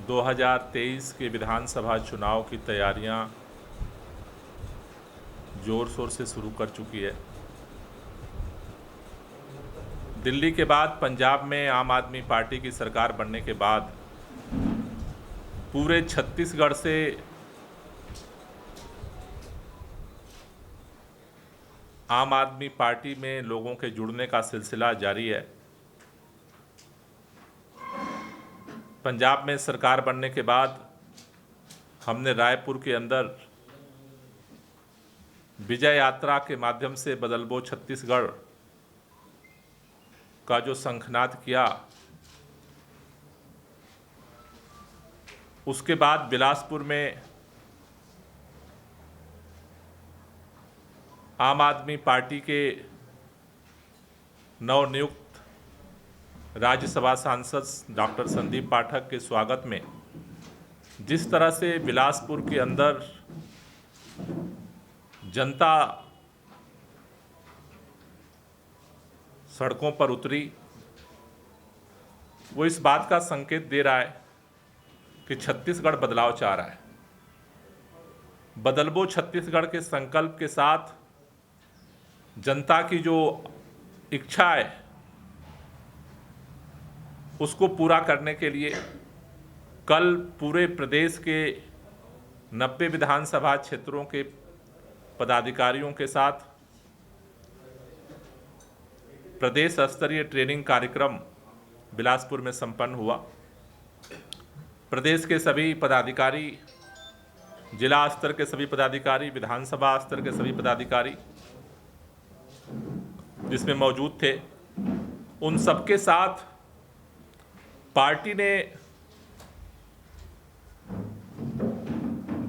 2023 के विधानसभा चुनाव की तैयारियां जोर शोर से शुरू कर चुकी है। दिल्ली के बाद पंजाब में आम आदमी पार्टी की सरकार बनने के बाद पूरे छत्तीसगढ़ से आम आदमी पार्टी में लोगों के जुड़ने का सिलसिला जारी है। पंजाब में सरकार बनने के बाद हमने रायपुर के अंदर विजय यात्रा के माध्यम से बदलबो छत्तीसगढ़ का जो शंखनाद किया, उसके बाद बिलासपुर में आम आदमी पार्टी के नवनियुक्त राज्यसभा सांसद डॉक्टर संदीप पाठक के स्वागत में जिस तरह से बिलासपुर के अंदर जनता सड़कों पर उतरी, वो इस बात का संकेत दे रहा है कि छत्तीसगढ़ बदलाव चाह रहा है। बदलबो छत्तीसगढ़ के संकल्प के साथ जनता की जो इच्छा है उसको पूरा करने के लिए कल पूरे प्रदेश के 90 विधानसभा क्षेत्रों के पदाधिकारियों के साथ प्रदेश स्तरीय ट्रेनिंग कार्यक्रम बिलासपुर में संपन्न हुआ। प्रदेश के सभी पदाधिकारी, जिला स्तर के सभी पदाधिकारी, विधानसभा स्तर के सभी पदाधिकारी जिसमें मौजूद थे, उन सबके साथ पार्टी ने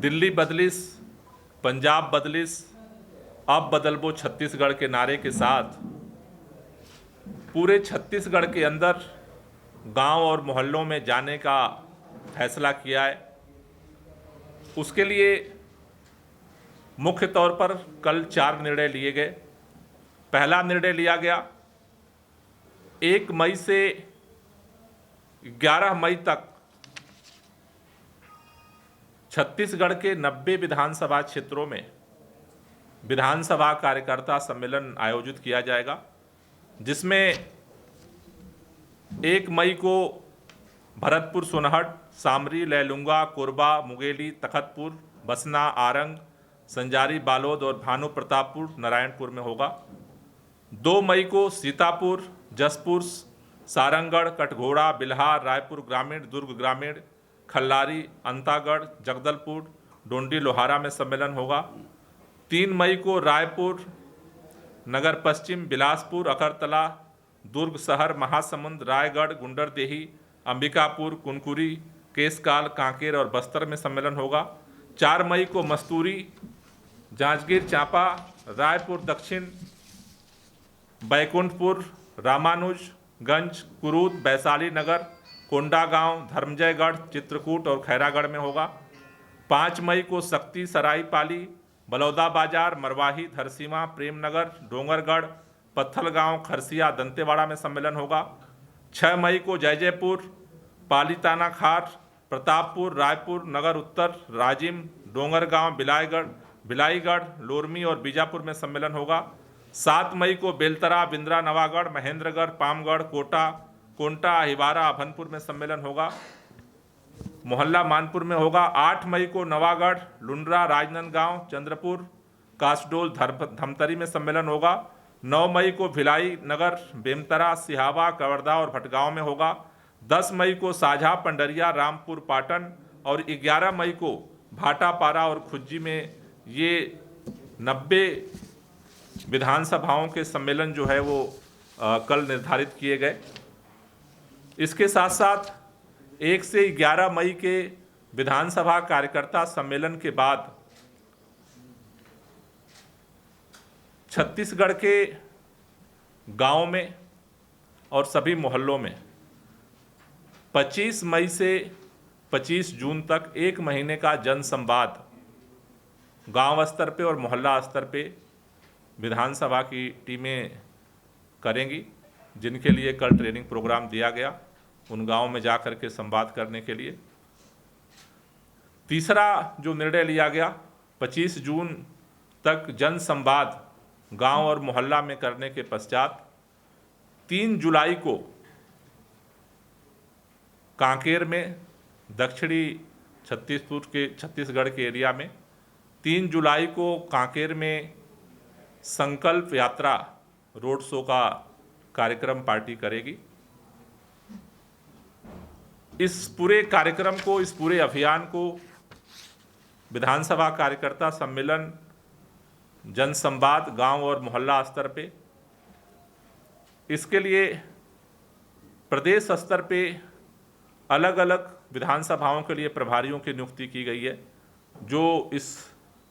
दिल्ली बदलिस, पंजाब बदलिस, अब बदलबो छत्तीसगढ़ के नारे के साथ पूरे छत्तीसगढ़ के अंदर गांव और मोहल्लों में जाने का फैसला किया है। उसके लिए मुख्य तौर पर कल 4 निर्णय लिए गए। पहला निर्णय लिया गया 1 मई से 11 मई तक छत्तीसगढ़ के 90 विधानसभा क्षेत्रों में विधानसभा कार्यकर्ता सम्मेलन आयोजित किया जाएगा, जिसमें 1 मई को भरतपुर, सोनहट, सामरी, लैलूंगा, कोरबा, मुंगेली, तखतपुर, बसना, आरंग, संजारी, बालोद और भानु प्रतापपुर, नारायणपुर में होगा। 2 मई को सीतापुर, जसपुर, सारंगढ़, कटघोरा, बिल्हा, रायपुर ग्रामीण, दुर्ग ग्रामीण, खल्लारी, अंतागढ़, जगदलपुर, डोंडी, लोहारा में सम्मेलन होगा। 3 मई को रायपुर, नगर पश्चिम, बिलासपुर, अकरतला, दुर्ग शहर, महासमुंद, रायगढ़, गुंडरदेही, अंबिकापुर, कुनकुरी, केसकाल, कांकेर और बस्तर में सम्मेलन होगा। 4 मई को मस्तूरी, जांजगीर चांपा, रायपुर दक्षिण, बैकुंठपुर, रामानुजगंज, कुरूद, वैशाली नगर, कोंडागांव, धर्मजयगढ़, चित्रकूट और खैरागढ़ में होगा। 5 मई को शक्ति, सरायपाली, बलौदा बाजार, मरवाही, धरसीमा, प्रेमनगर, डोंगरगढ़, पत्थलगांव, खरसिया, दंतेवाड़ा में सम्मेलन होगा। 6 मई को जयजयपुर, पालीताना खार, प्रतापपुर, रायपुर, नगर उत्तर, राजिम, डोंगरगांव, बिलाईगढ़, लोरमी और बीजापुर में सम्मेलन होगा। 7 मई को बेलतरा, बिंद्रा, नवागढ़, महेंद्रगढ़, पामगढ़, कोंटा, हिवारा, अभनपुर में सम्मेलन होगा। मोहल्ला मानपुर में होगा। 8 मई को नवागढ़, लुंड्रा, राजनांदगांव, चंद्रपुर, कासडोल, धमतरी में सम्मेलन होगा। 9 मई को भिलाई नगर, बेमतरा, सिहावा, कवर्धा और भटगांव में होगा। 10 मई को साझा, पंडरिया, रामपुर, पाटन और 11 मई को भाटापारा और खुज्जी में ये 90 विधानसभाओं के सम्मेलन जो है वो कल निर्धारित किए गए। इसके साथ साथ 1 से 11 मई के विधानसभा कार्यकर्ता सम्मेलन के बाद छत्तीसगढ़ के गांव में और सभी मोहल्लों में 25 मई से 25 जून तक 1 महीने का जनसंवाद गांव स्तर पे और मोहल्ला स्तर पे विधानसभा की टीमें करेंगी, जिनके लिए कल ट्रेनिंग प्रोग्राम दिया गया उन गांव में जा कर के संवाद करने के लिए। तीसरा जो निर्णय लिया गया, 25 जून तक जन संवाद गांव और मोहल्ला में करने के पश्चात 3 जुलाई को कांकेर में, दक्षिणी छत्तीसगढ़ के एरिया में 3 जुलाई को कांकेर में संकल्प यात्रा रोड शो का कार्यक्रम पार्टी करेगी। इस पूरे कार्यक्रम को, इस पूरे अभियान को विधानसभा कार्यकर्ता सम्मेलन, जनसंवाद गांव और मोहल्ला स्तर पे, इसके लिए प्रदेश स्तर पे अलग अलग विधानसभाओं के लिए प्रभारियों की नियुक्ति की गई है, जो इस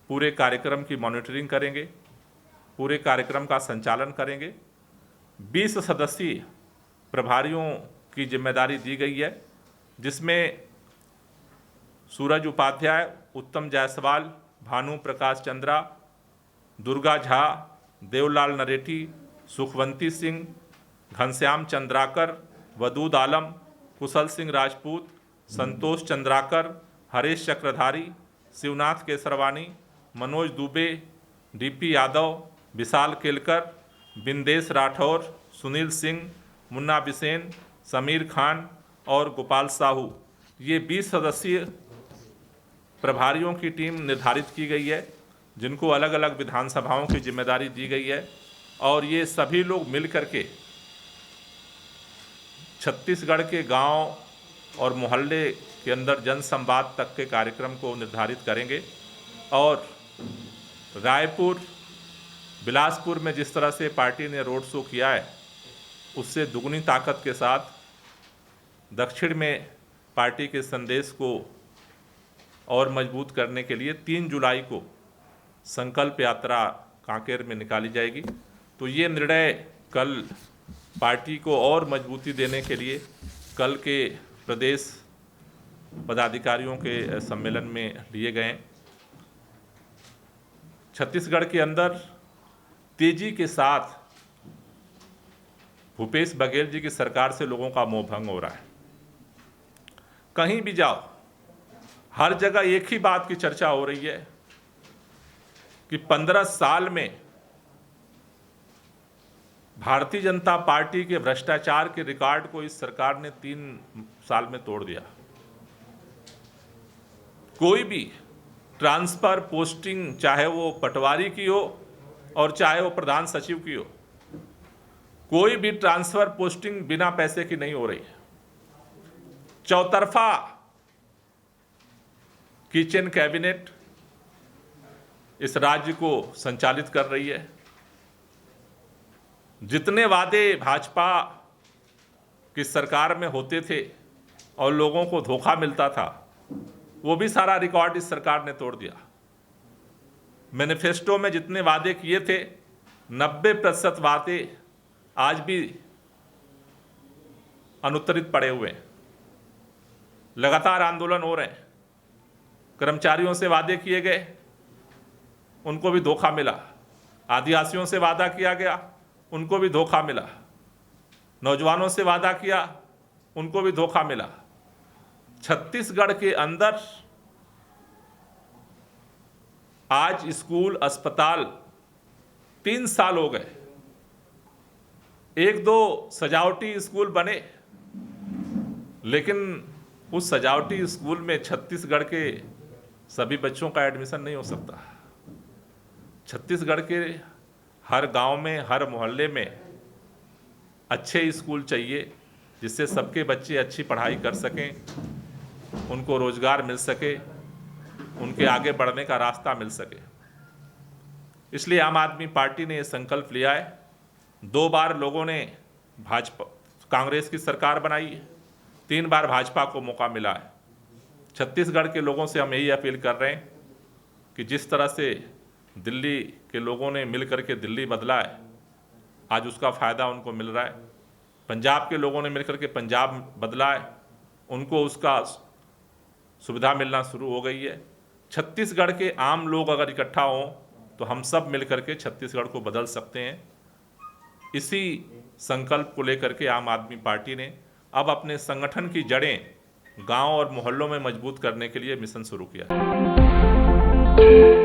पूरे कार्यक्रम की मॉनिटरिंग करेंगे, पूरे कार्यक्रम का संचालन करेंगे। 20 सदस्यीय प्रभारियों की जिम्मेदारी दी गई है, जिसमें सूरज उपाध्याय, उत्तम जायसवाल, भानु प्रकाश चंद्रा, दुर्गा झा, देवलाल नरेठी, सुखवंती सिंह, घनश्याम चंद्राकर, वदूद आलम, कुशल सिंह राजपूत, संतोष चंद्राकर, हरीश चक्रधारी, शिवनाथ केसरवानी, मनोज दुबे, डीपी यादव, विशाल केलकर, बिंदेश राठौर, सुनील सिंह, मुन्ना बिसेन, समीर खान और गोपाल साहू, ये 20 सदस्यीय प्रभारियों की टीम निर्धारित की गई है, जिनको अलग अलग विधानसभाओं की जिम्मेदारी दी गई है। और ये सभी लोग मिल करके छत्तीसगढ़ के गांव और मोहल्ले के अंदर जनसंवाद तक के कार्यक्रम को निर्धारित करेंगे। और रायपुर, बिलासपुर में जिस तरह से पार्टी ने रोड शो किया है, उससे दुगनी ताकत के साथ दक्षिण में पार्टी के संदेश को और मजबूत करने के लिए 3 जुलाई को संकल्प यात्रा कांकेर में निकाली जाएगी। तो ये निर्णय कल पार्टी को और मजबूती देने के लिए कल के प्रदेश पदाधिकारियों के सम्मेलन में लिए गए। छत्तीसगढ़ के अंदर तेजी के साथ भूपेश बघेल जी की सरकार से लोगों का मोह भंग हो रहा है। कहीं भी जाओ, हर जगह एक ही बात की चर्चा हो रही है कि 15 साल में भारतीय जनता पार्टी के भ्रष्टाचार के रिकॉर्ड को इस सरकार ने 3 साल में तोड़ दिया। कोई भी ट्रांसफर पोस्टिंग, चाहे वो पटवारी की हो और चाहे वो प्रधान सचिव की हो, कोई भी ट्रांसफर पोस्टिंग बिना पैसे की नहीं हो रही है। चौतरफा किचन कैबिनेट इस राज्य को संचालित कर रही है। जितने वादे भाजपा की सरकार में होते थे और लोगों को धोखा मिलता था, वो भी सारा रिकॉर्ड इस सरकार ने तोड़ दिया। मैनिफेस्टो में जितने वादे किए थे, 90% वादे आज भी अनुत्तरित पड़े हुए हैं। लगातार आंदोलन हो रहे हैं। कर्मचारियों से वादे किए गए, उनको भी धोखा मिला। आदिवासियों से वादा किया गया, उनको भी धोखा मिला। नौजवानों से वादा किया, उनको भी धोखा मिला। छत्तीसगढ़ के अंदर आज स्कूल, अस्पताल 3 साल हो गए। 1-2 सजावटी स्कूल बने, लेकिन उस सजावटी स्कूल में छत्तीसगढ़ के सभी बच्चों का एडमिशन नहीं हो सकता। छत्तीसगढ़ के हर गांव में, हर मोहल्ले में अच्छे स्कूल चाहिए, जिससे सबके बच्चे अच्छी पढ़ाई कर सकें, उनको रोजगार मिल सके, उनके आगे बढ़ने का रास्ता मिल सके। इसलिए आम आदमी पार्टी ने यह संकल्प लिया है। 2 बार लोगों ने भाजपा, कांग्रेस की सरकार बनाई है, 3 बार भाजपा को मौका मिला है। छत्तीसगढ़ के लोगों से हम यही अपील कर रहे हैं कि जिस तरह से दिल्ली के लोगों ने मिल करके दिल्ली बदला है, आज उसका फ़ायदा उनको मिल रहा है। पंजाब के लोगों ने मिलकर के पंजाब बदला है, उनको उसका सुविधा मिलना शुरू हो गई है। छत्तीसगढ़ के आम लोग अगर इकट्ठा हों तो हम सब मिलकर के छत्तीसगढ़ को बदल सकते हैं। इसी संकल्प को लेकर के आम आदमी पार्टी ने अब अपने संगठन की जड़ें गांव और मोहल्लों में मजबूत करने के लिए मिशन शुरू किया है।